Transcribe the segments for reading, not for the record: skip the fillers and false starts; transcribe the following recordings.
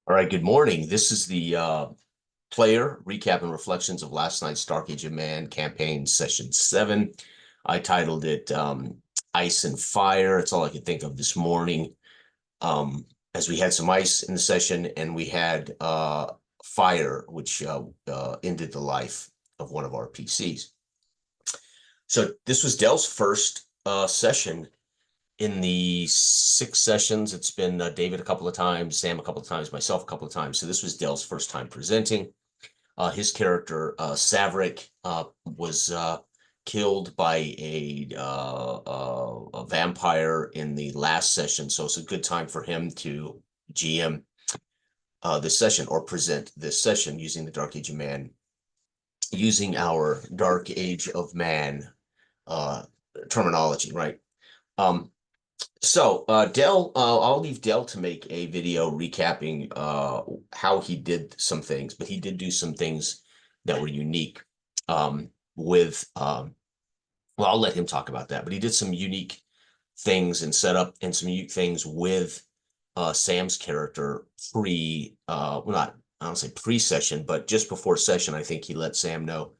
All right, good morning. This is the player recap and reflections of last night's Dark Age of Man campaign session 7. I titled it Ice and Fire. It's all I could think of this morning. As we had some ice in the session and we had fire, which ended the life of one of our PCs. So this was Dell's first session in the 6 sessions. It's been David a couple of times, Sam a couple of times, myself a couple of times. So this was Dell's first time presenting. His character, Savrik, was killed by a vampire in the last session. So it's a good time for him to GM this session or present this session using the Dark Age of Man, using our Dark Age of Man uh, terminology, right? Um, Dell, I'll leave Dell to make a video recapping how he did some things, but he did do some things that were unique with well, I'll let him talk about that, but he did some unique things and set up and some unique things with Sam's character well, not I don't say pre-session, but just before session. I think he let Sam know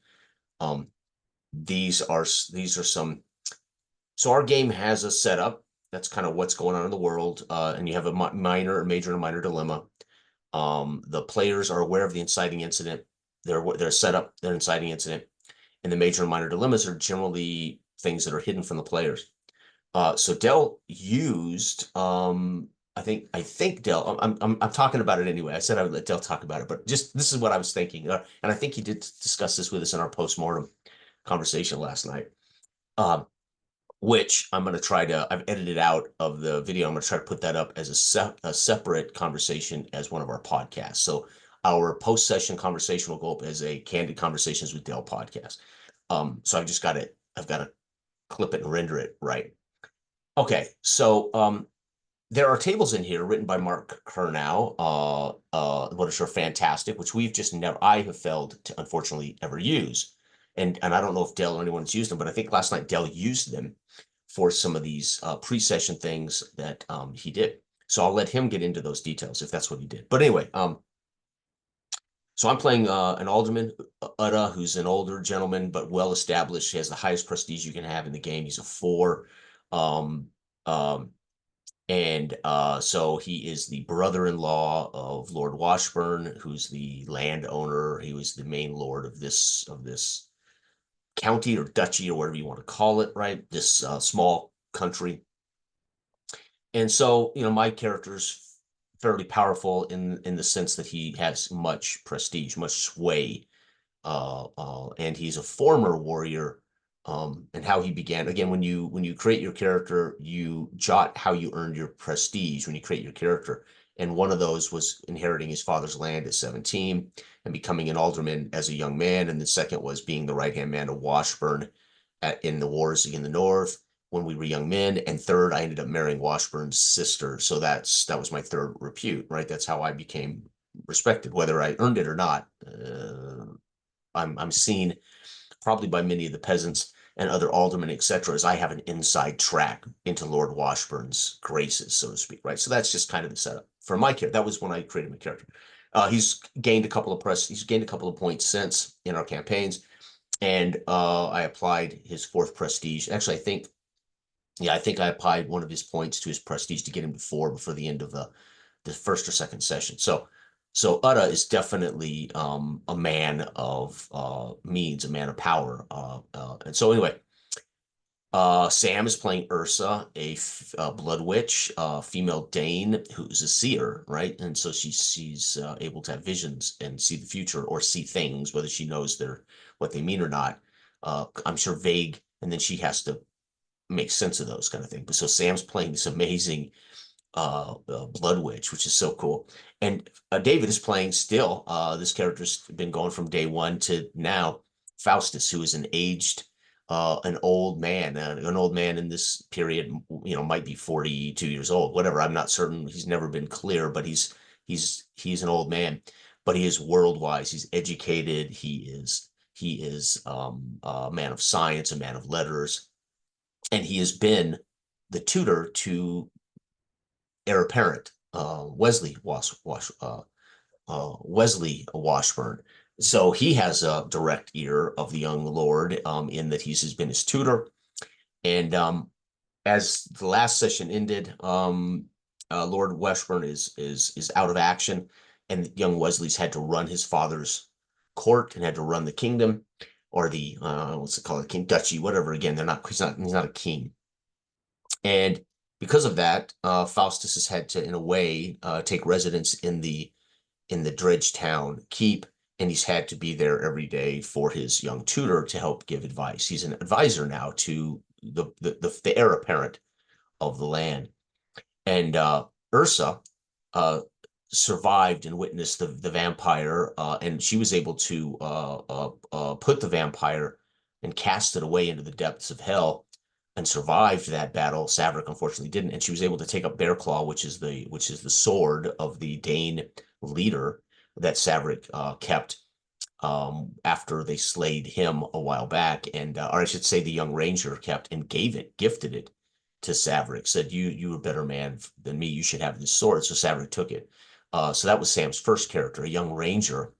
um these are some. So our game has a setup. That's kind of what's going on in the world, and you have a minor, a major, and a minor dilemma. The players are aware of the inciting incident. They're set up their inciting incident, and the major and minor dilemmas are generally things that are hidden from the players. So Dell used, I think Dell. I'm talking about it anyway. I said I would let Dell talk about it, but just this is what I was thinking, and I think he did discuss this with us in our postmortem conversation last night. Um, which I'm going to try to, I've edited out of the video. I'm going to try to put that up as a separate conversation as one of our podcasts. So our post-session conversation will go up as a Candid Conversations with Dell podcast. So I've got to clip it and render it right. Okay, so there are tables in here written by Mark Curnow, which are fantastic, which we've just never, I have failed to unfortunately ever use. And I don't know if Dell or anyone's used them, but I think last night Dell used them for some of these pre-session things that he did. So I'll let him get into those details if that's what he did. But anyway, so I'm playing an alderman, Uda, who's an older gentleman but well established. He has the highest prestige you can have in the game. He's a 4. Um, um, and so he is the brother-in-law of Lord Washburn, who's the landowner. He was the main lord of this county or duchy or whatever you want to call it, right? This small country. And so, my character's fairly powerful in the sense that he has much prestige, much sway, and he's a former warrior. And how he began. Again, when you create your character, you jot how you earned your prestige when you create your character. And one of those was inheriting his father's land at 17 and becoming an alderman as a young man. And the second was being the right-hand man of Washburn in the wars in the North when we were young men. And third, I ended up marrying Washburn's sister. So that was my third repute, right? That's how I became respected, whether I earned it or not. I'm seen probably by many of the peasants and other aldermen, etc., as I have an inside track into Lord Washburn's graces, so to speak, right? So that's just kind of the setup for my character. That was when I created my character. He's gained a couple of points since in our campaigns, and I applied his 4th prestige. Actually, I think I applied one of his points to his prestige to get him to 4 before the end of the first or second session. So Uda is definitely a man of means, a man of power. And so anyway, Sam is playing Ursa, a blood witch, female Dane who's a seer, right? And so she's able to have visions and see the future or see things, whether she knows they're what they mean or not. I'm sure vague, and then she has to make sense of those kind of things. But so Sam's playing this amazing Blood Witch, which is so cool. And David is playing still. This character's been going from day one to now. Faustus, who is an old man. An old man in this period, might be 42 years old, whatever. I'm not certain. He's never been clear, but he's an old man. But he is world-wise. He's educated. He is a man of science, a man of letters, and he has been the tutor to heir apparent Wesley Wesley Washburn. So he has a direct ear of the young lord, in that he's been his tutor. And as the last session ended, Lord Washburn is out of action, and young Wesley's had to run his father's court and had to run the kingdom, or the what's it called, king duchy, whatever. Again, they're not. He's not a king, and because of that, Faustus has had to, in a way, take residence in the Dredgetown keep, and he's had to be there every day for his young tutor to help give advice. He's an advisor now to the heir apparent of the land. And Ursa survived and witnessed the vampire, and she was able to put the vampire and cast it away into the depths of hell, and survived that battle. Saverick unfortunately didn't, and she was able to take up Bearclaw, which is the sword of the Dane leader that Saverick kept after they slayed him a while back, and or I should say the young ranger kept and gifted it to Saverick. Said, you a better man than me, you should have this sword. So Saverick took it. So that was Sam's first character, a young ranger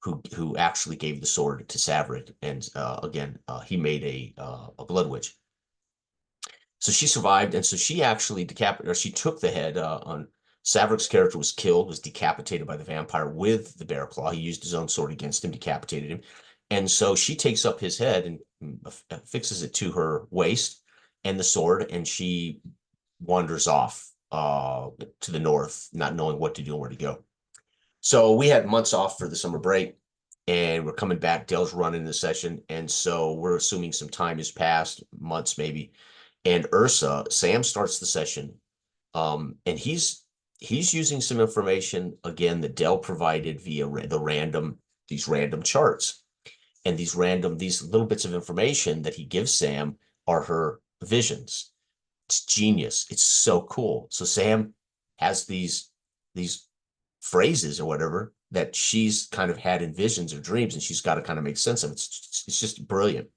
who actually gave the sword to Saverick, and again, he made a blood witch. So she survived, and so she actually decapitated, or she took the head on Saverick's character was killed, was decapitated by the vampire with the bear claw. He used his own sword against him, decapitated him. And so she takes up his head and fixes it to her waist and the sword, and she wanders off to the north, not knowing what to do and where to go. So we had months off for the summer break, and we're coming back. Dale's running the session, and so we're assuming some time has passed, months maybe. And Sam starts the session, and he's using some information again that Dell provided via these random charts, and these little bits of information that he gives Sam are her visions. It's genius. It's so cool. So Sam has these phrases or whatever that she's kind of had in visions or dreams, and she's got to kind of make sense of it. It's just brilliant,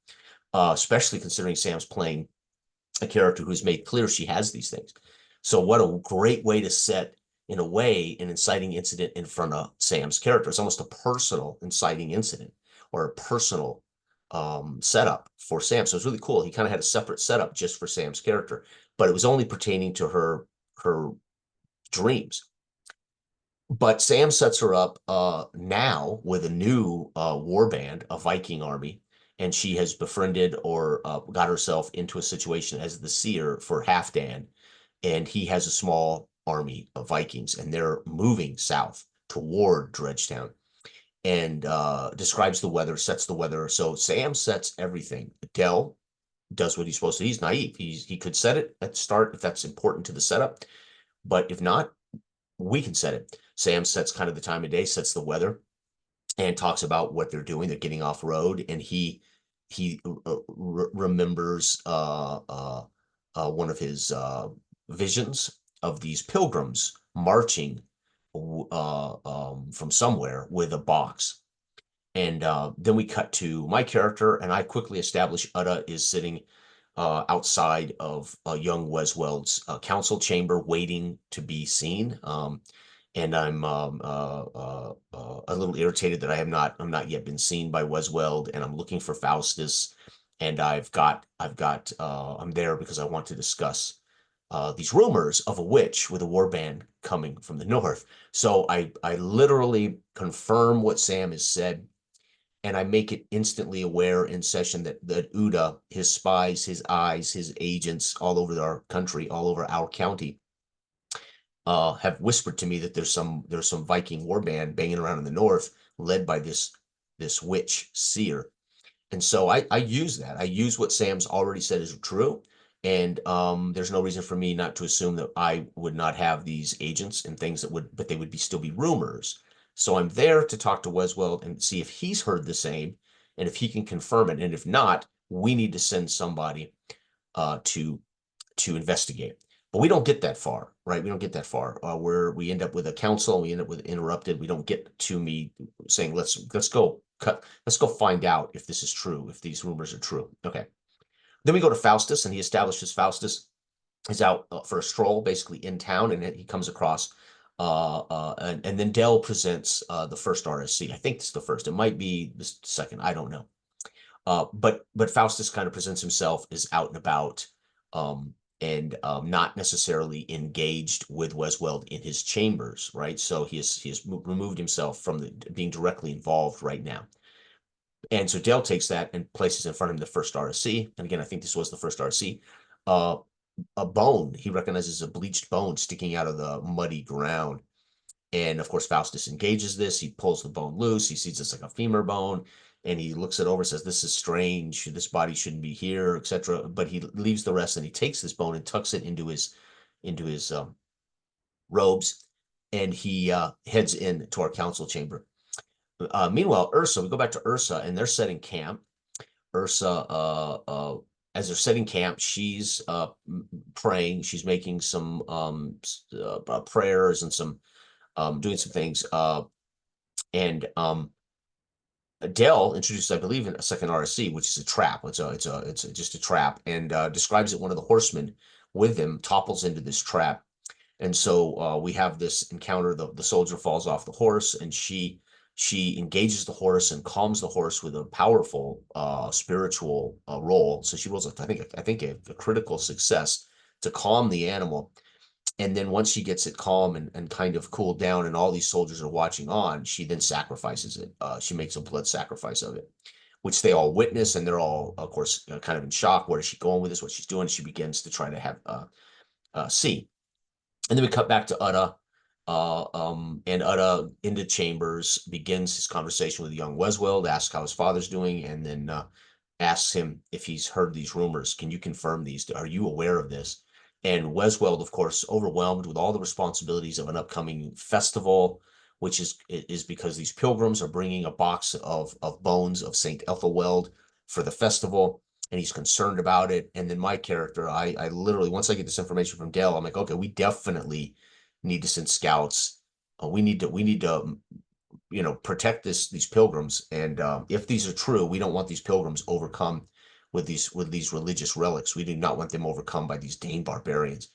especially considering Sam's playing a character who's made clear she has these things. So what a great way to set, in a way, an inciting incident in front of Sam's character. It's almost a personal inciting incident, or a personal setup for Sam. So it's really cool. He kind of had a separate setup just for Sam's character, but it was only pertaining to her dreams. But Sam sets her up now with a new warband, a Viking army, and she has befriended or got herself into a situation as the seer for Halfdan, and he has a small army of Vikings, and they're moving south toward Dredgetown, and describes the weather, sets the weather. So Sam sets everything. Dell does what he's supposed to. He's naive. He could set it at the start if that's important to the setup, but if not, we can set it. Sam sets kind of the time of day, sets the weather, and talks about what they're doing. They're getting off road, and he remembers one of his visions of these pilgrims marching from somewhere with a box. And then we cut to my character, and I quickly establish Utta is sitting outside of young Wesweld's council chamber, waiting to be seen. And I'm a little irritated that I'm not yet been seen by Wesweld, and I'm looking for Faustus, and I'm there because I want to discuss these rumors of a witch with a warband coming from the north. So I literally confirm what Sam has said, and I make it instantly aware in session that Uda, his spies, his eyes, his agents all over our country, all over our county, have whispered to me that there's some Viking warband banging around in the north, led by this witch seer. And so I use that. I use what Sam's already said is true. And there's no reason for me not to assume that I would not have these agents and things but they would still be rumors. So I'm there to talk to Wesweld and see if he's heard the same, and if he can confirm it. And if not, we need to send somebody to investigate. But we don't get that far, right? We don't get that far. Where we end up with a council, and we end up with interrupted. We don't get to me saying, let's go find out if this is true, if these rumors are true. Okay. Then we go to Faustus, and he establishes Faustus is out for a stroll, basically in town, and he comes across And then Dell presents the first RSC. I think it's the first. It might be the second. I don't know. But Faustus kind of presents himself as out and about, and not necessarily engaged with Westweld in his chambers, right? So he has removed himself from being directly involved right now. And so Dell takes that and places in front of him the first RSC. And again, I think this was the first RSC. A bone, he recognizes a bleached bone sticking out of the muddy ground. And of course, Faustus engages this. He pulls the bone loose. He sees it's like a femur bone, and he looks it over and says, "This is strange. This body shouldn't be here, etc." But he leaves the rest, and he takes this bone and tucks it into his robes, and he heads in to our council chamber. Meanwhile, Ursa, we go back to Ursa, and they're setting camp. Ursa, as they're setting camp, she's praying. She's making some prayers and some doing some things. And Dell introduced, I believe, in a second RSC, which is a trap. It's just a trap, and describes it. One of the horsemen with him topples into this trap, and so we have this encounter. The soldier falls off the horse, and she engages the horse and calms the horse with a powerful spiritual roll. So she rolls, I think a critical success to calm the animal. And then once she gets it calm and kind of cooled down and all these soldiers are watching on, she then sacrifices it. She makes a blood sacrifice of it, which they all witness, and they're all, of course, kind of in shock. Where is she going with this? What she's doing? She begins to try to have see. And then we cut back to Uda, and Uda into chambers begins his conversation with young Westweld, asks how his father's doing, and then asks him if he's heard these rumors. Can you confirm these? Are you aware of this? And Westweld, of course, overwhelmed with all the responsibilities of an upcoming festival, which is because these pilgrims are bringing a box of bones of Saint Ethelweld for the festival, and he's concerned about it. And then my character, I literally, once I get this information from Dale, I'm like, okay, we definitely need to send scouts. We need to protect these pilgrims. And if these are true, we don't want these pilgrims overcome with these religious relics. We do not want them overcome by these Dane barbarians.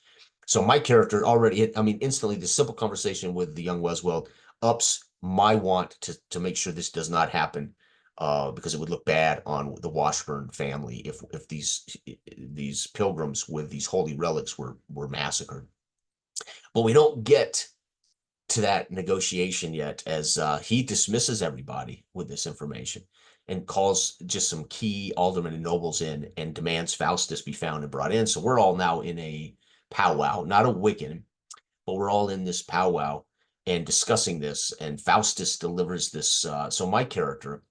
So my character already, instantly, the simple conversation with the young Westweld ups my want to make sure this does not happen, because it would look bad on the Washburn family if these pilgrims with these holy relics were massacred. But we don't get to that negotiation yet, as he dismisses everybody with this information and calls just some key aldermen and nobles in and demands Faustus be found and brought in. So we're all now in a powwow, not a Wiccan, but we're all in this powwow and discussing this. And Faustus delivers this. So my character,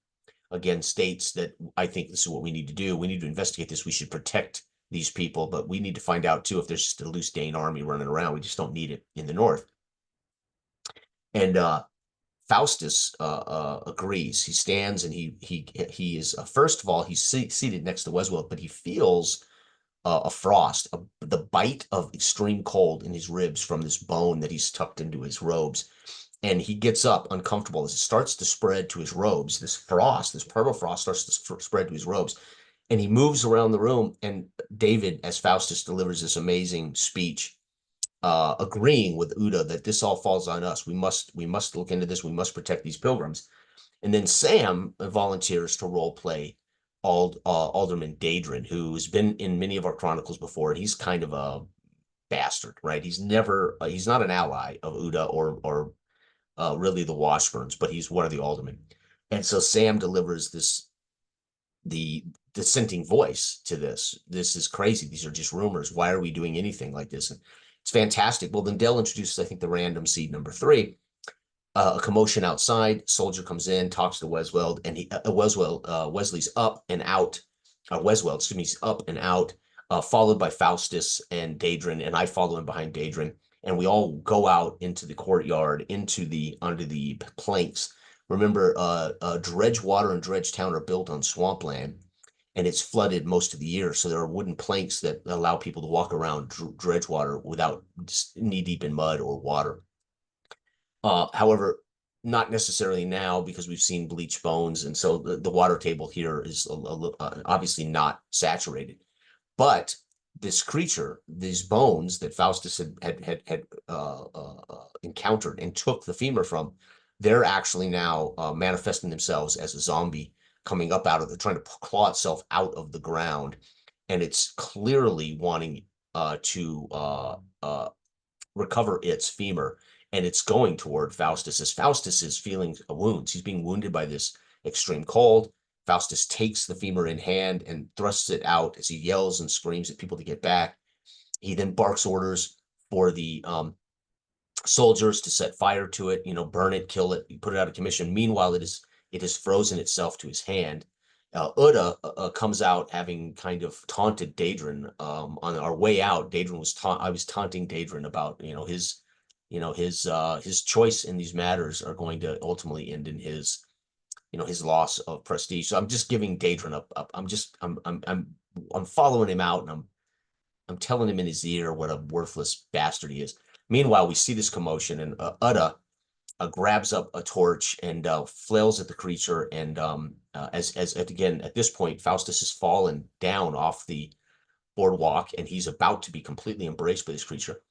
again, states that I think this is what we need to do. We need to investigate this. We should protect these people, but we need to find out, too, if there's just a loose Dane army running around. We just don't need it in the north. And Faustus agrees. He stands and he is first of all, he's seated next to Westweld, but he feels a frost, the bite of extreme cold in his ribs from this bone that he's tucked into his robes. And he gets up uncomfortable as it starts to spread to his robes. This frost, this permafrost starts to spread to his robes. And he moves around the room, and David, as Faustus, delivers this amazing speech, agreeing with Uda that this all falls on us. We must look into this. We must protect these pilgrims. And then Sam volunteers to role play Alderman Daedrin, who's been in many of our chronicles before. He's kind of a bastard, right? He's not an ally of Uda or really the Washburns, but he's one of the aldermen. And so Sam delivers the dissenting voice to this. This is crazy. These are just rumors. Why are we doing anything like this? And it's fantastic. Well, then Dell introduces, I think, the random seed number 3. A commotion outside. Soldier comes in, talks to Westweld, and Wesley's up and out. Westweld, excuse me, he's up and out, followed by Faustus and Daedrin, and I follow him behind Daedrin. And we all go out into the courtyard, under the planks. Remember, Dredgewater and Dredgetown are built on swampland, and it's flooded most of the year. So there are wooden planks that allow people to walk around Dredgewater without knee deep in mud or water. However, not necessarily now, because we've seen bleached bones. And so the water table here is obviously not saturated. But this creature, these bones that Faustus had encountered and took the femur from, they're actually now manifesting themselves as a zombie coming up out of the, trying to claw itself out of the ground, and it's clearly wanting to recover its femur, and it's going toward Faustus as Faustus is feeling wounds. He's being wounded by this extreme cold. Faustus takes the femur in hand and thrusts it out as he yells and screams at people to get back. He then barks orders for the soldiers to set fire to it, burn it, kill it, put it out of commission. Meanwhile, it has frozen itself to his hand. Uda comes out having kind of taunted Daedrin. On our way out, I was taunting Daedrin about his choice in these matters are going to ultimately end in his loss of prestige. So I'm just giving Daedrin up. I'm following him out, and I'm telling him in his ear what a worthless bastard he is. Meanwhile, we see this commotion, and Uda grabs up a torch and flails at the creature. And again, at this point, Faustus has fallen down off the boardwalk, and he's about to be completely embraced by this creature.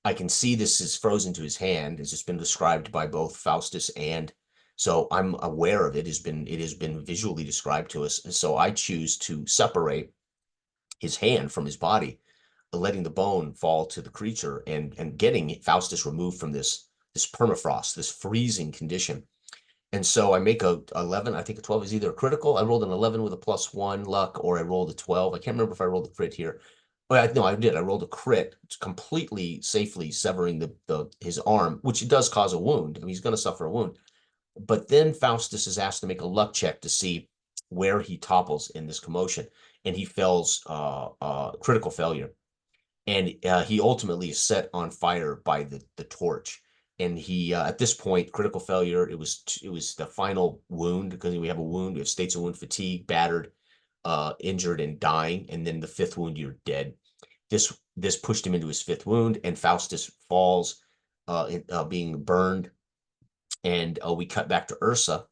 I can see this is frozen to his hand, as it's been described by both Faustus, and so I'm aware of it. It has been visually described to us. And so I choose to separate his hand from his body, letting the bone fall to the creature and getting Faustus removed from this permafrost, this freezing condition. And so I make a 11. I think a 12 is either a critical. I rolled an 11 with a +1 luck, or I rolled a 12. I can't remember if I rolled a crit here. Oh, no, I did. I rolled a crit, completely safely severing his arm, which does cause a wound. I mean, he's going to suffer a wound. But then Faustus is asked to make a luck check to see where he topples in this commotion, and he fails critical failure. And he ultimately is set on fire by the torch. And he at this point, critical failure. It was the final wound, because we have a wound. We have states of wound: fatigue, battered, injured, and dying. And then the fifth wound, you're dead. This pushed him into his fifth wound, and Faustus falls, being burned. And we cut back to Ursa.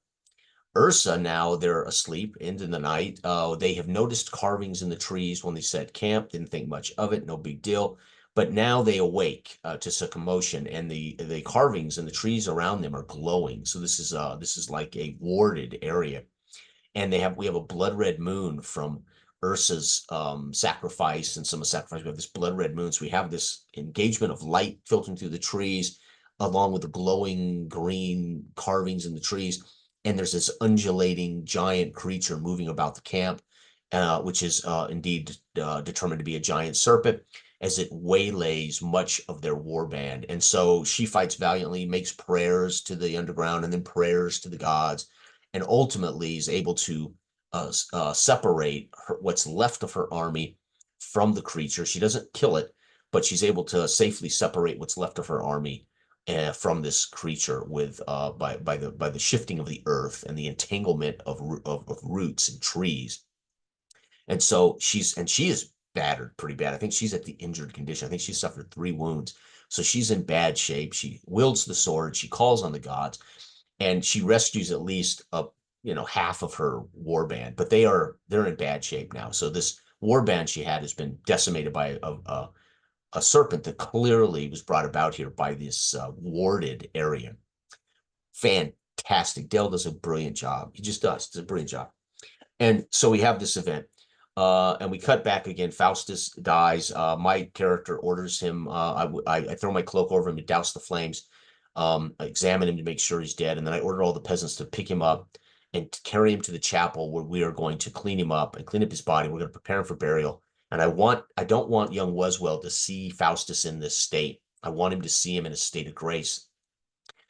Ursa, now they're asleep into the night. They have noticed carvings in the trees when they set camp, didn't think much of it, no big deal. But now they awake to some commotion, and the carvings in the trees around them are glowing. So this is like a warded area. And we have a blood red moon from Ursa's sacrifice, and some sacrifice. We have this blood red moon. So we have this engagement of light filtering through the trees, along with the glowing green carvings in the trees. And there's this undulating giant creature moving about the camp, which is indeed determined to be a giant serpent, as it waylays much of their warband. And so she fights valiantly, makes prayers to the underground, and then prayers to the gods, and ultimately is able to separate what's left of her army from the creature. She doesn't kill it, but she's able to safely separate what's left of her army from this creature by the shifting of the earth and the entanglement of roots and trees. And so she is battered pretty bad. I think she's at the injured condition. I think she suffered 3 wounds. So she's in bad shape. She wields the sword. She calls on the gods, and she rescues at least half of her warband. But they're in bad shape now. So this warband she had has been decimated by a serpent that clearly was brought about here by this warded area. Fantastic. Dale does a brilliant job. He just does. It's a brilliant job. And so we have this event. And we cut back again. Faustus dies. My character orders him. I throw my cloak over him to douse the flames, examine him to make sure he's dead. And then I order all the peasants to pick him up and to carry him to the chapel, where we are going to clean him up and clean up his body. We're going to prepare him for burial. And I don't want young Weswell to see Faustus in this state. I want him to see him in a state of grace.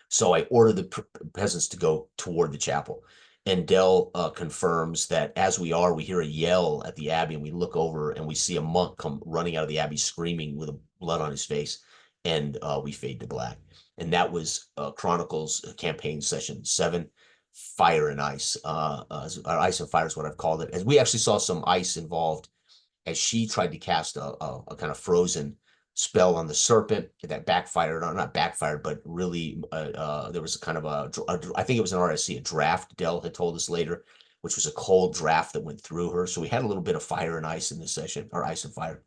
So I order the peasants to go toward the chapel. And Dell confirms that as we hear a yell at the abbey, and we look over and we see a monk come running out of the abbey screaming with blood on his face, and we fade to black. And that was Chronicles campaign session 7, Fire and Ice. Ice and Fire is what I've called it. As we actually saw some ice involved, as she tried to cast a kind of frozen spell on the serpent that backfired, or not backfired, but really there was a kind of I think it was an RSC, a draft, Dell had told us later, which was a cold draft that went through her. So we had a little bit of fire and ice in this session, or ice and fire.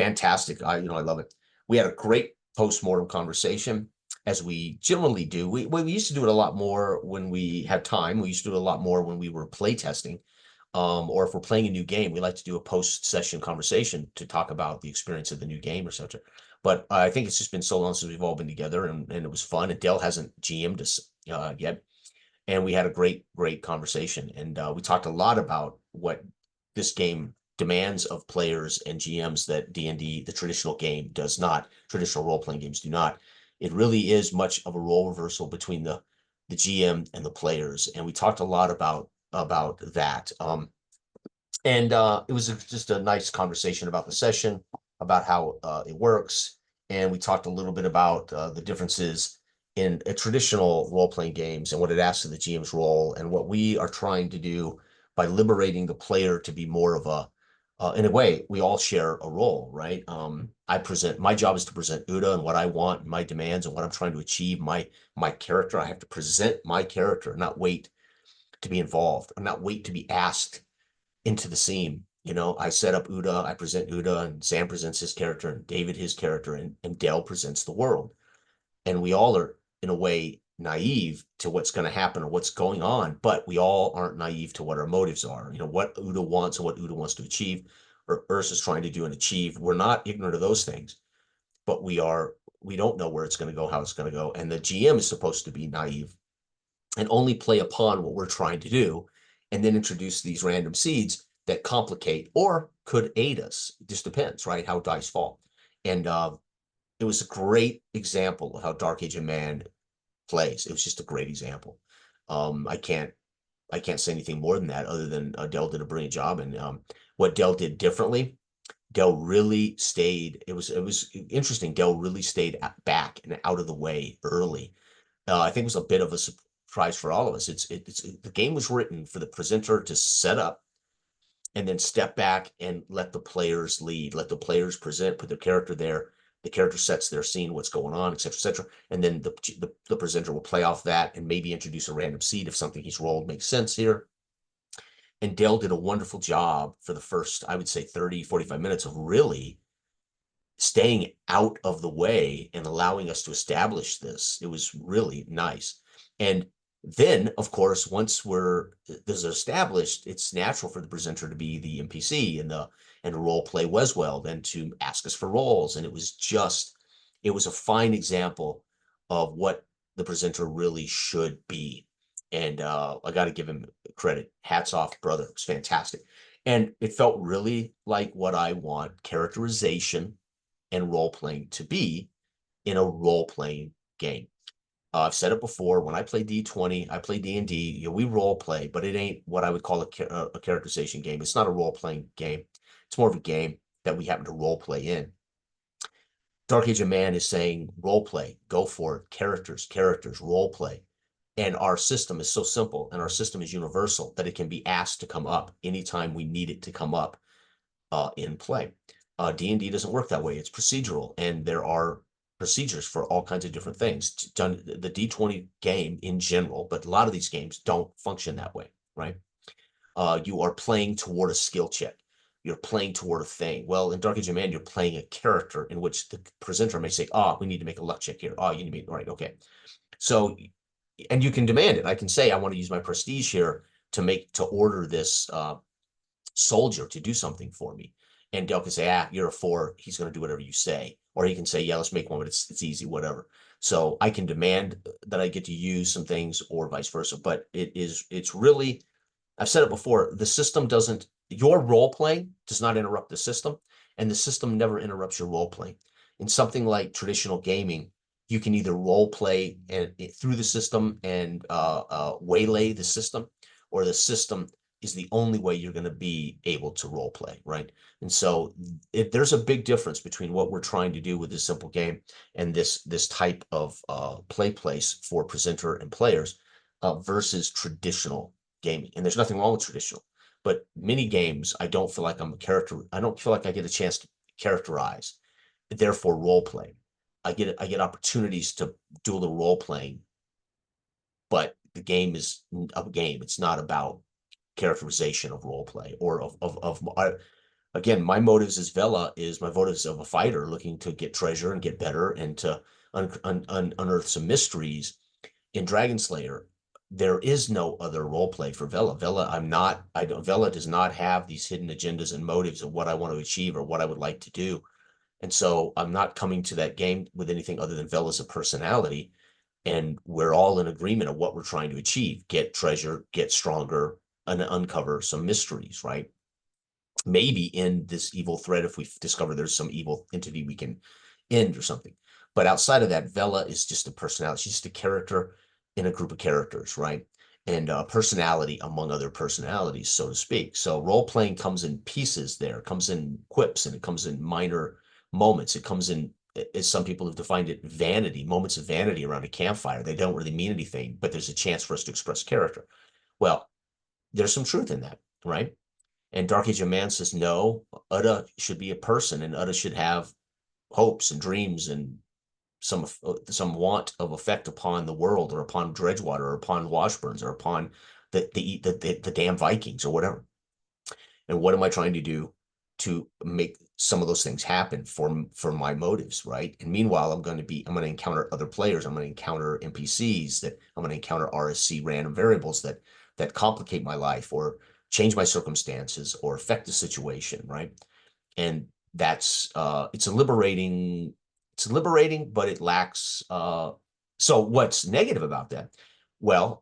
fantastic. I love it. We had a great post-mortem conversation, as we generally do. We used to do it a lot more when we had time. We used to do it a lot more when we were play testing. Or if we're playing a new game, we like to do a post-session conversation to talk about the experience of the new game or such. But I think it's just been so long since we've all been together, and it was fun. And Dell hasn't GM'd us yet, and we had a great conversation. And we talked a lot about what this game demands of players and GMs that D&D, the traditional game, does not. Traditional role-playing games do not. It really is much of a role reversal between the GM and the players, and we talked a lot about that. And it was just a nice conversation about the session, about how it works, and we talked a little bit about the differences in traditional role-playing games and what it asks of the GM's role, and what we are trying to do by liberating the player to be more of a, in a way, we all share a role, right? My job is to present Uda and what I want, and my demands, and what I'm trying to achieve. My character, I have to present my character, not wait to be involved, or not wait to be asked into the scene. I set up Uda, I present Uda, and Sam presents his character, and David his character, and Dell presents the world. And we all are, in a way, naive to what's going to happen or what's going on, but we all aren't naive to what our motives are. What Uda wants and what Uda wants to achieve, or Ursa's trying to do and achieve. We're not ignorant of those things, but we don't know where it's going to go, how it's going to go. And the GM is supposed to be naive and only play upon what we're trying to do, and then introduce these random seeds that complicate or could aid us. It just depends, right? How dice fall. And it was a great example of how Dark Age of Man plays. It was just a great example. I can't say anything more than that, other than Dell did a brilliant job. And what Dell did differently, Dell really stayed. It was interesting. Dell really stayed back and out of the way early. I think it was a bit of a surprise for all of us. The game was written for the presenter to set up and then step back and let the players lead, let the players present, put their character there. The character sets their scene, what's going on, et cetera, and then the presenter will play off that and maybe introduce a random seed if something he's rolled makes sense here. And Dell did a wonderful job for the first, I would say, 30, 45 minutes of really staying out of the way and allowing us to establish this. It was really nice. And then, of course, once this is established, it's natural for the presenter to be the NPC and role play Weswell, then to ask us for roles. And it was a fine example of what the presenter really should be. And I got to give him credit. Hats off, brother. It's fantastic. And it felt really like what I want characterization and role playing to be in a role playing game. I've said it before. When I play D20, I play D&D. We role play, but it ain't what I would call a characterization game. It's not a role playing game. It's more of a game that we happen to role play in. Dark Age of Man is saying role play, go for it. Characters, role play. And our system is so simple, and our system is universal, that it can be asked to come up anytime we need it to come up in play. D&D doesn't work that way. It's procedural, and there are procedures for all kinds of different things. Done the D20 game in general, but a lot of these games don't function that way, right? You are playing toward a skill check. You're playing toward a thing. Well, in Dark Age of Man, you're playing a character in which the presenter may say, we need to make a luck check here. You need to make, right, okay. So, and you can demand it. I can say, I want to use my prestige here to order this soldier to do something for me. And Dell can say, you're a 4, he's going to do whatever you say. Or he can say, yeah, let's make one, but it's easy, whatever. So I can demand that I get to use some things, or vice versa. But it's really, I've said it before, your role playing does not interrupt the system, and the system never interrupts your role playing. In something like traditional gaming, you can either role play through the system and waylay the system, or the system is the only way you're going to be able to role play, right? And so there's a big difference between what we're trying to do with this simple game and this type of play place for presenter and players versus traditional gaming. And there's nothing wrong with traditional, but mini games, I don't feel like I don't feel like I get a chance to characterize, therefore role play. I get opportunities to do the role playing, but the game is a game. It's not about characterization of role play or of again, my motives as Vela is my motives of a fighter looking to get treasure and get better and to unearth some mysteries. In Dragon Slayer, there is no other role play for Vela. Vela does not have these hidden agendas and motives of what I want to achieve or what I would like to do. And so I'm not coming to that game with anything other than Vela's a personality. And we're all in agreement of what we're trying to achieve: get treasure, get stronger, and uncover some mysteries, right? Maybe in this evil thread, if we discover there's some evil entity we can end or something. But outside of that, Vela is just a personality. She's just a character in a group of characters, right? And personality among other personalities, so to speak. So role playing comes in pieces there, comes in quips, and it comes in minor moments. It comes in, as some people have defined it, vanity, moments of vanity around a campfire. They don't really mean anything, but there's a chance for us to express character. Well, there's some truth in that, right? And Dark Age of Man says, no, Uda should be a person, and Uda should have hopes and dreams and some want of effect upon the world, or upon Dredgewater, or upon Washburns, or upon the damn Vikings, or whatever. And what am I trying to do to make some of those things happen for my motives, right? And meanwhile, I'm going to encounter other players. I'm going to encounter NPCs, that I'm going to encounter RSC random variables that complicate my life, or change my circumstances, or affect the situation, right? And that's it's liberating, but it lacks so what's negative about that? Well,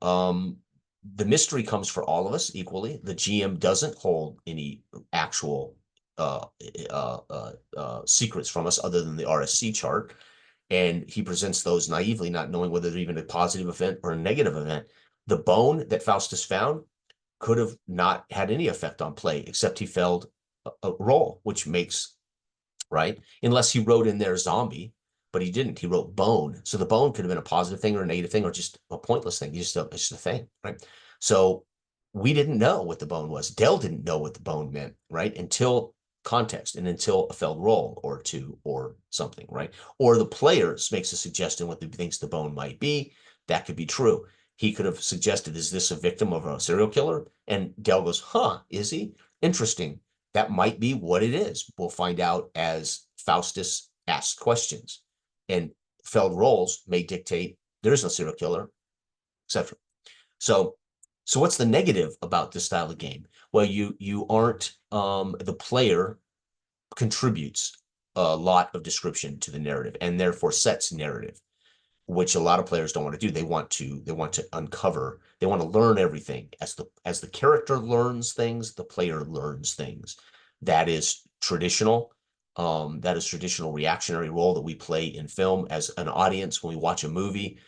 the mystery comes for all of us equally. The GM doesn't hold any actual secrets from us other than the RSC chart, and he presents those naively, not knowing whether they're even a positive event or a negative event. The bone that Faustus found could have not had any effect on play, except he failed a roll, which makes, right? Unless he wrote in there zombie, but he didn't. He wrote bone. So the bone could have been a positive thing or a negative thing, or just a pointless thing. It's just a thing, right? So we didn't know what the bone was. Dell didn't know what the bone meant, right? Until context, and until a failed roll or two or something, right? Or the player makes a suggestion what he thinks the bone might be. That could be true. He could have suggested, is this a victim of a serial killer? And Dell goes, huh, is he? Interesting. That might be what it is. We'll find out as Faustus asks questions. And failed rolls may dictate there is no serial killer, etc. So what's the negative about this style of game? Well, you aren't the player contributes a lot of description to the narrative, and therefore sets narrative, which a lot of players don't want to do. They want to uncover, they want to learn everything. As the character learns things, the player learns things. That is traditional. That is traditional reactionary role that we play in film as an audience. When we watch a movie,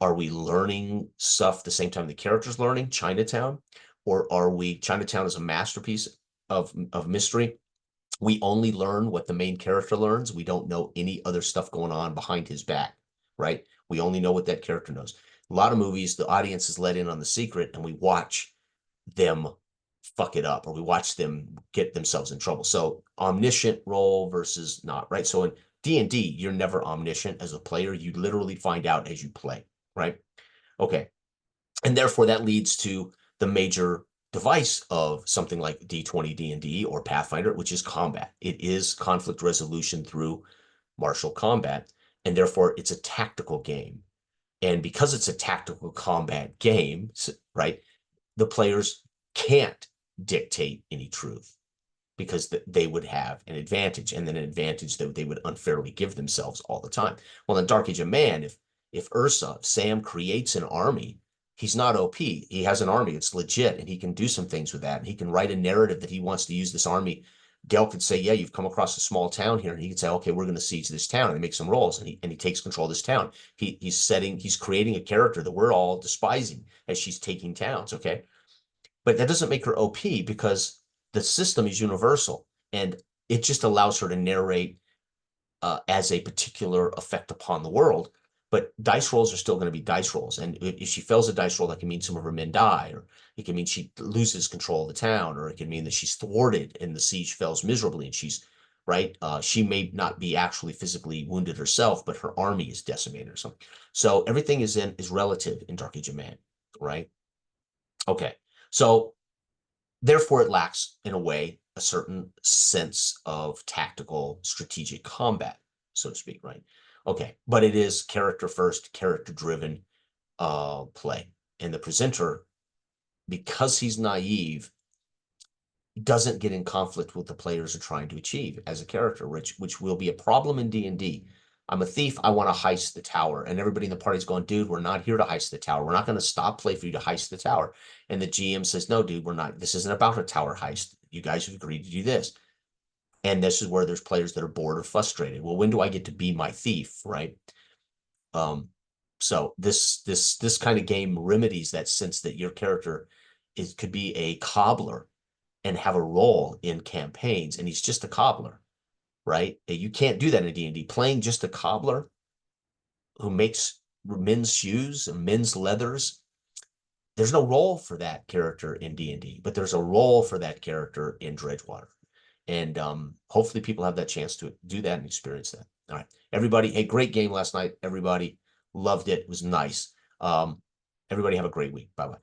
are we learning stuff the same time the character's learning? Chinatown? Or are we, Chinatown is a masterpiece of mystery. We only learn what the main character learns. We don't know any other stuff going on behind his back, right? We only know what that character knows. A lot of movies, the audience is let in on the secret, and we watch them fuck it up, or we watch them get themselves in trouble. So omniscient role versus not, right? So in D&D, you're never omniscient as a player. You literally find out as you play, right? Okay. And therefore that leads to the major device of something like D20 D&D or Pathfinder, which is combat. It is conflict resolution through martial combat, and therefore it's a tactical game. And because it's a tactical combat game, right, the players can't dictate any truth, because they would have an advantage, and then an advantage that they would unfairly give themselves all the time. Well, in Dark Age of Man, if Sam creates an army, he's not OP. He has an army. It's legit, and he can do some things with that. And he can write a narrative that he wants to use this army. Dell could say, yeah, you've come across a small town here. And he could say, okay, we're going to siege this town, and make some rolls. And he takes control of this town. He's creating a character that we're all despising as she's taking towns. Okay. But that doesn't make her OP, because the system is universal, and it just allows her to narrate as a particular effect upon the world. But dice rolls are still going to be dice rolls. And if she fails a dice roll, that can mean some of her men die, or it can mean she loses control of the town, or it can mean that she's thwarted and the siege fails miserably, and she's right. She may not be actually physically wounded herself, but her army is decimated or something. So everything is relative in Dark Age of Man, right? Okay. So therefore it lacks, in a way, a certain sense of tactical strategic combat, so to speak, right? Okay, but it is character first, character driven play. And the presenter, because he's naive, doesn't get in conflict with the players are trying to achieve as a character, which will be a problem in D&D. I'm a thief, I want to heist the tower. And everybody in the party's going, dude, we're not here to heist the tower. We're not going to stop play for you to heist the tower. And the GM says, no, dude, we're not. This isn't about a tower heist. You guys have agreed to do this. And this is where there's players that are bored or frustrated. Well, when do I get to be my thief, right? So this kind of game remedies that sense that your character could be a cobbler and have a role in campaigns, and he's just a cobbler, right? You can't do that in D&D. Playing just a cobbler who makes men's shoes and men's leathers, there's no role for that character in D&D, but there's a role for that character in Dredgewater. And hopefully people have that chance to do that and experience that. All right, everybody, hey, great game last night. Everybody loved it. It was nice. Everybody have a great week. Bye-bye.